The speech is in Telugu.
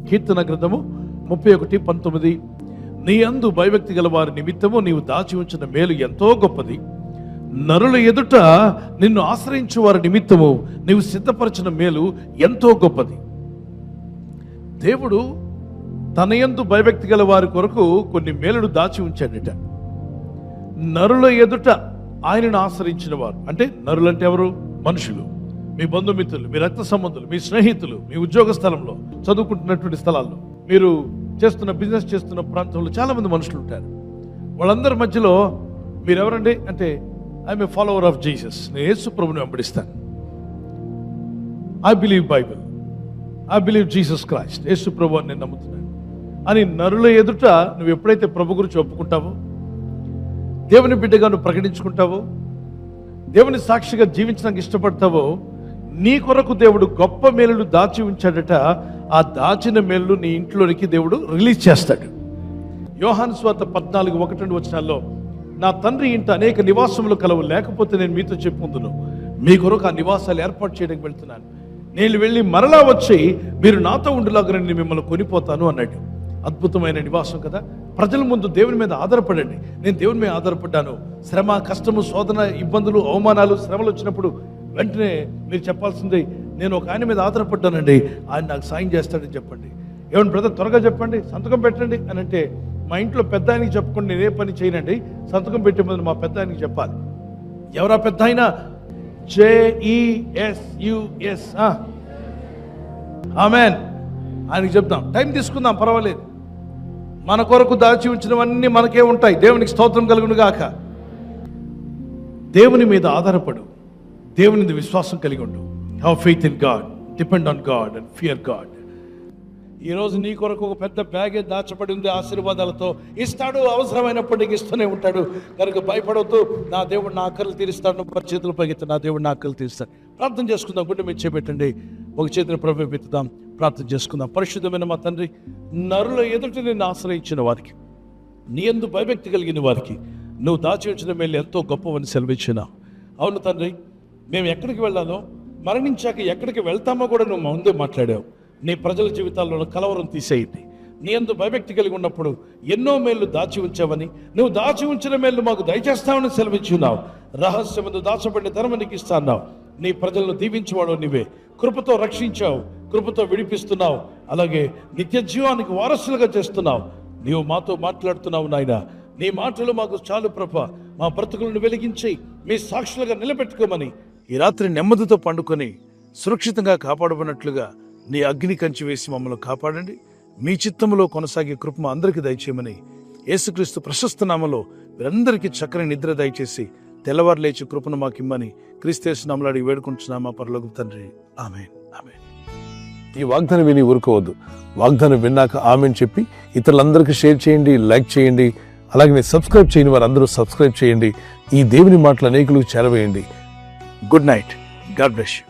కీర్తన గ్రంథము 31:19. నీ యందు భయభక్తి గల వారి నిమిత్తము నీవు దాచి ఉంచిన మేలు ఎంతో గొప్పది. నరుల ఎదుట నిన్ను ఆశ్రయించు వారి నిమిత్తము నీవు సిద్ధపరిచిన మేలు ఎంతో గొప్పది. దేవుడు తన యందు భయభక్తి గల వారి కొరకు కొన్ని మేలును దాచి ఉంచాడట. నరుల ఎదుట ఆయనను ఆశ్రయించిన వారు అంటే నరులంటే ఎవరు? మనుషులు, మీ బంధుమిత్రులు, మీ రక్త సంబంధులు, మీ స్నేహితులు, మీ ఉద్యోగ స్థలంలో, చదువుకుంటున్నటువంటి స్థలాల్లో, మీరు చేస్తున్న బిజినెస్ చేస్తున్న ప్రాంతంలో చాలా మంది మనుషులు ఉంటారు. వాళ్ళందరి మధ్యలో మీరెవరండి అంటే I'm a follower of Jesus, నేను యేసు ప్రభుని వెంబడిస్తాను, I believe Bible, I believe Jesus Christ, Yesu ప్రభు అని నేను నమ్ముతున్నాను అని నరుల ఎదుట నువ్వు ఎప్పుడైతే ప్రభు గురించి ఒప్పుకుంటావో, దేవుని బిడ్డగా నువ్వు ప్రకటించుకుంటావో, దేవుని సాక్షిగా జీవించడానికి ఇష్టపడతావో, నీ కొరకు దేవుడు గొప్ప మేలును దాచి ఉంచాడట. ఆ దాచిన మేలు నీ ఇంట్లోనికి దేవుడు రిలీజ్ చేస్తాడు. యోహాను సువార్త 14:1-2 నా తండ్రి ఇంట అనేక నివాసములు కలవు, లేకపోతే నేను మీతో చెప్పుకుందును, మీ కొరకు ఆ నివాసాలు ఏర్పాటు చేయడానికి వెళ్తున్నాను, నేను వెళ్ళి మరలా వచ్చి మీరు నాతో ఉండులాగా నేను మిమ్మల్ని కొనిపోతాను అన్నాడు. అద్భుతమైన నివాసం కదా. ప్రజల ముందు దేవుని మీద ఆధారపడండి. నేను దేవుని మీద ఆధారపడ్డాను. శ్రమ, కష్టము, శోధన, ఇబ్బందులు, అవమానాలు, శ్రమలు వచ్చినప్పుడు వెంటనే మీరు చెప్పాల్సింది, నేను ఒక ఆయన మీద ఆధారపడ్డానండి, ఆయన నాకు సాయం చేస్తాడని చెప్పండి. ఏమన్నా బ్రదర్ త్వరగా చెప్పండి, సంతకం పెట్టండి అని అంటే, మా ఇంట్లో పెద్ద ఆయనకి చెప్పుకోండి, నేనే పని చేయనండి, సంతకం పెట్టే ముందు మా పెద్ద ఆయనకి చెప్పాలి. ఎవరా పెద్ద ఆయన? JESUS. ఆమెన్. ఆయనకి చెప్తాం, టైం తీసుకుందాం, పర్వాలేదు. మన కొరకు దాచి ఉంచినవన్నీ మనకే ఉంటాయి. దేవునికి స్తోత్రం కలుగును గాక. దేవుని మీద ఆధారపడు, దేవుని మీద విశ్వాసం కలిగి ఉండు. Have faith in God, depend on God and fear God. ఈరోజు నీ కొరకు ఒక పెద్ద బ్యాగే దాచబడి ఉంది, ఆశీర్వాదాలతో ఇస్తాడు, అవసరమైనప్పటికీ ఇస్తూనే ఉంటాడు. కనుక భయపడవద్దు. నా దేవుడు నా ఆకలి తీరుస్తాడు. చేతులు పైకెత్తి, నా దేవుడు నా ఆకలి తీరుస్తాడు. ప్రార్థన చేసుకుందాం. గుండె మీద చేపెట్టండి, ఒక చేతిని ప్రభు పెట్టుదాం, ప్రార్థన చేసుకుందాం. పరిశుద్ధమైన మా తండ్రి, నరుల ఎదుట నిన్ను ఆశ్రయించిన వారికి, నీ యందు భయభక్తి కలిగిన వారికి నువ్వు దాచి ఉంచిన మేలు ఎంతో గొప్పవని సెలవిచ్చిన. అవును తండ్రి, మేము ఎక్కడికి వెళ్ళాలో, మరణించాక ఎక్కడికి వెళ్తామో కూడా నువ్వు ముందే మాట్లాడావు. నీ ప్రజల జీవితాల్లో కలవరం తీసేయండి. నీ యందు భయభక్తి కలిగి ఉన్నప్పుడు ఎన్నో మేళ్ళు దాచి ఉంచావని, నువ్వు దాచి ఉంచిన మేళ్ళు మాకు దయచేస్తావని సెలవిచ్చున్నావు. రహస్యమందు దాచబడిన ధర్మ నీకు ఇస్తాన్నావు. నీ ప్రజలను దీవించేవాడు నీవే. కృపతో రక్షించావు, కృపతో విడిపిస్తున్నావు, అలాగే నిత్య జీవానికి వారసులుగా చేస్తున్నావు. నీవు మాతో మాట్లాడుతున్నావు నాయన. నీ మాటలు మాకు చాలు ప్రభా. మా బ్రతుకులను వెలిగించి మీ సాక్షులుగా నిలబెట్టుకోమని ఈ రాత్రి నెమ్మదితో పండుకొని సురక్షితంగా కాపాడబడినట్లుగా నీ అగ్ని కంచి వేసి మమ్మల్ని కాపాడండి. మీ చిత్తములో కొనసాగే కృప మా అందరికీ దయచేయమని యేసుక్రీస్తు ప్రశస్త నామములో వీరందరికీ చక్కని నిద్ర దయచేసి తెల్లవారు లేచి కృపను మాకిమ్మని క్రీస్తు నామములో అడిగి వేడుకుంటున్నామా పరలోకపు తండ్రి. ఆమేన్, ఆమేన్. ఈ వాగ్దానం విని ఊరుకోవద్దు. వాగ్దానం విన్నాక ఆమెన్ చెప్పి ఇతరులందరికీ షేర్ చేయండి, లైక్ చేయండి. అలాగే సబ్స్క్రైబ్ చేయని వారందరూ సబ్స్క్రైబ్ చేయండి. ఈ దేవుని మాటలు అనేకులకు చేరవేయండి. Good night. God bless you.